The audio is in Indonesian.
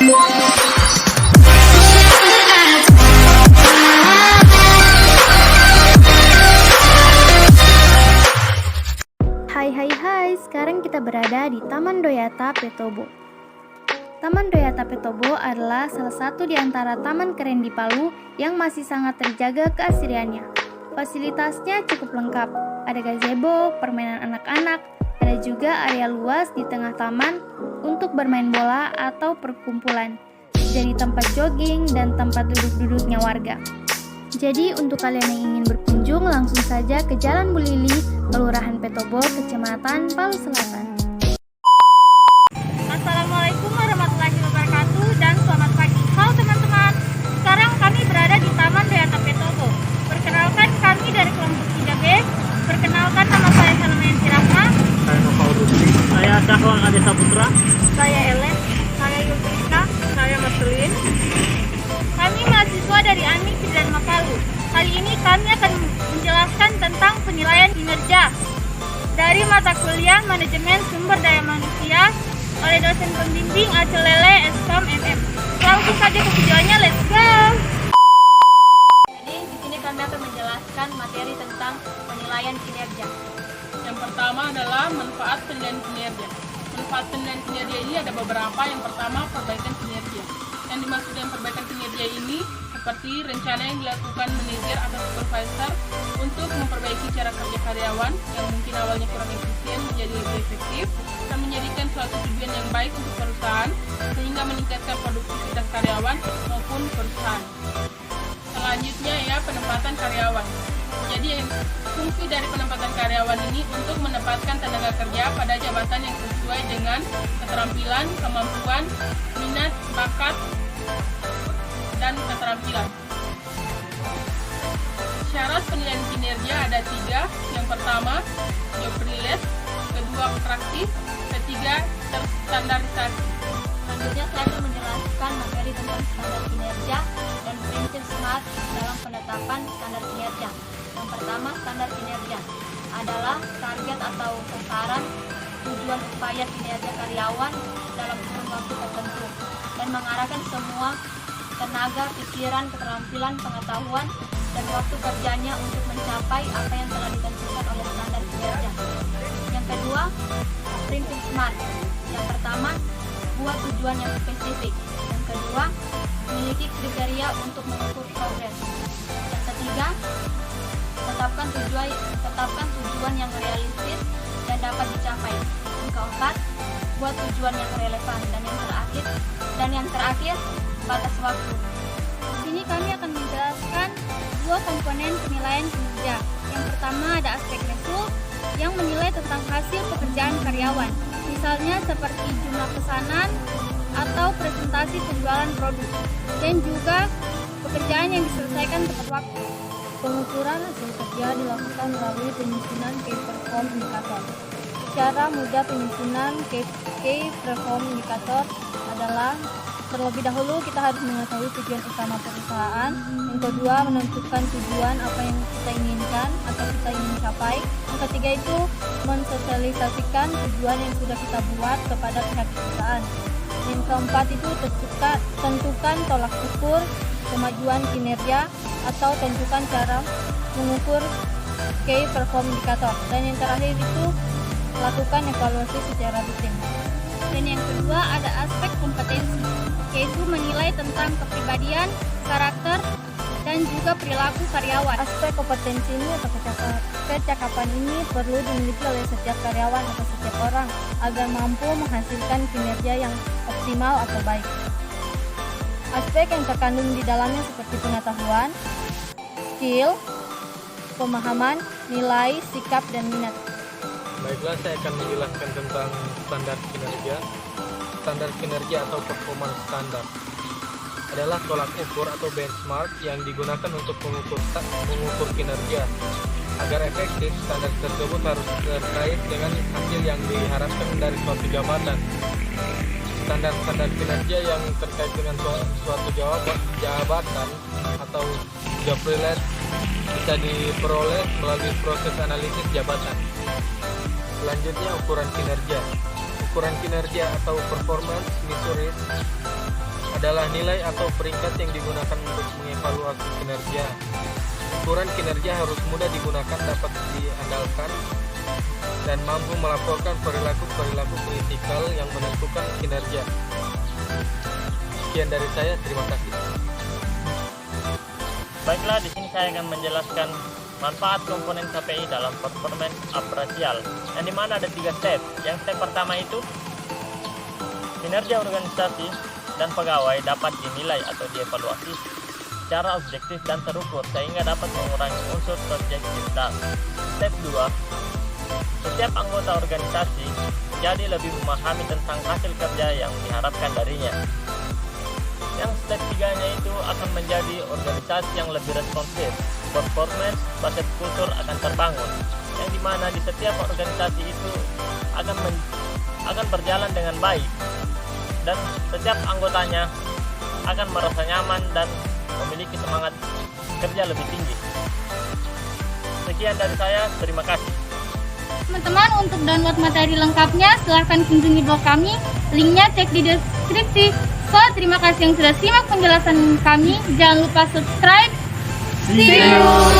Hai, sekarang kita berada di Taman Doyata Petobo. Taman Doyata Petobo adalah salah satu di antara taman keren di Palu yang masih sangat terjaga keasriannya. Fasilitasnya cukup lengkap, ada gazebo, permainan anak-anak, ada juga area luas di tengah taman untuk bermain bola atau perkumpulan, jadi tempat jogging dan tempat duduk-duduknya warga. Jadi untuk kalian yang ingin berkunjung, langsung saja ke Jalan Bu Lili, Kelurahan Petobo, Kecamatan Palu Selatan. Assalamualaikum warahmatullahi wabarakatuh dan selamat pagi. Halo teman-teman, sekarang kami berada di Taman Doyata Petobo. Perkenalkan, kami dari kelompok 3B. Perkenalkan, nama saya Salmayanti Rahma. Saya Noval Rusli. Saya Cahwang Ade Saputra. Saya Ellen. Saya Yulrika. Saya Marcelin. Kami mahasiswa dari AMIK Pidana Palu. Kali ini kami akan menjelaskan tentang penilaian kinerja dari mata kuliah Manajemen Sumber Daya Manusia oleh dosen pembimbing Acelele Eskom MM. Langsung saja ke videonya, let's go! Jadi di sini kami akan menjelaskan materi tentang penilaian kinerja. Yang pertama adalah manfaat penilaian kinerja. Manfaat penilaian kinerja ini ada beberapa. Yang pertama, perbaikan kinerja. Yang dimaksud dengan perbaikan kinerja ini seperti rencana yang dilakukan manajer atau supervisor untuk memperbaiki cara kerja karyawan yang mungkin awalnya kurang efisien menjadi lebih efektif dan menjadikan suatu tujuan yang baik untuk perusahaan sehingga meningkatkan produktivitas karyawan maupun perusahaan. Selanjutnya ya, penempatan karyawan. Jadi fungsi dari penempatan karyawan ini untuk menempatkan tenaga kerja pada jabatan yang sesuai dengan keterampilan, kemampuan, minat, bakat, dan keterampilan. Syarat penilaian kinerja ada 3. Yang pertama, job relate. Kedua, praktis. Ketiga, terstandarisasi. Selanjutnya saya akan menjelaskan materi tentang standar kinerja dan prinsip SMART dalam penetapan standar kinerja. Yang pertama, standar kinerja adalah target atau sasaran tujuan upaya kinerja karyawan dalam kurun waktu tertentu dan mengarahkan semua tenaga, pikiran, keterampilan, pengetahuan, dan waktu kerjanya untuk mencapai apa yang telah ditentukan oleh standar kinerja. Yang kedua, prinsip SMART. Yang pertama, buat tujuan yang spesifik. Yang kedua, memiliki kriteria untuk mengukur progres. Yang ketiga, tetapkan tujuan yang realistis dan dapat dicapai. Yang keempat, buat tujuan yang relevan. Dan yang terakhir, batas waktu. Di sini kami akan menjelaskan 2 komponen penilaian kinerja. Yang pertama ada aspek result yang menilai tentang hasil pekerjaan karyawan. Misalnya seperti jumlah pesanan atau presentasi penjualan produk, dan juga pekerjaan yang diselesaikan tepat waktu. Pengukuran hasil kerja dilakukan melalui penyusunan Key Perform Indicator. Cara mudah penyusunan Key Perform Indicator adalah terlebih dahulu kita harus mengetahui tujuan utama perusahaan. Yang kedua, menentukan tujuan apa yang kita inginkan atau kita ingin capai. Yang ketiga itu mensosialisasikan tujuan yang sudah kita buat kepada pihak perusahaan. Yang keempat itu tentukan tolak ukur kemajuan kinerja atau tentukan cara mengukur Key Perform Indicator. Dan yang terakhir itu lakukan evaluasi secara rutin. Dan yang kedua ada aspek kompetensi, yaitu menilai tentang kepribadian, karakter, dan juga perilaku karyawan. Aspek kompetensi ini atau kecakapan ini perlu dimiliki oleh setiap karyawan atau setiap orang agar mampu menghasilkan kinerja yang optimal atau baik. Aspek yang terkandung di dalamnya seperti pengetahuan, skill, pemahaman, nilai, sikap, dan minat. Baiklah, saya akan menjelaskan tentang standar kinerja. Standar kinerja atau performance standar adalah tolak ukur atau benchmark yang digunakan untuk mengukur kinerja. Agar efektif, standar tersebut harus terkait dengan hasil yang diharapkan dari suatu jabatan. Standar-standar kinerja yang terkait dengan suatu jabatan atau job relate bisa diperoleh melalui proses analisis jabatan. Selanjutnya, ukuran kinerja. Ukuran kinerja atau performance measures adalah nilai atau peringkat yang digunakan untuk mengevaluasi kinerja. Ukuran kinerja harus mudah digunakan, dapat diandalkan, dan mampu melaporkan perilaku-perilaku kritikal yang menentukan kinerja. Sekian dari saya, terima kasih. Baiklah, di sini saya akan menjelaskan manfaat komponen KPI dalam performance appraisal, yang dimana ada 3 step. Yang step pertama itu kinerja organisasi dan pegawai dapat dinilai atau dievaluasi secara objektif dan terukur sehingga dapat mengurangi unsur subjektivitas. Step 2, setiap anggota organisasi jadi lebih memahami tentang hasil kerja yang diharapkan darinya. Yang step 3-nya itu akan menjadi organisasi yang lebih responsif. Performance based culture akan terbangun, yang dimana di setiap organisasi itu akan berjalan dengan baik dan setiap anggotanya akan merasa nyaman dan memiliki semangat kerja lebih tinggi. Sekian dari saya, terima kasih. Teman-teman, untuk download materi lengkapnya silahkan kunjungi blog kami, linknya cek di deskripsi. So, terima kasih yang sudah simak penjelasan kami. Jangan lupa subscribe. See you.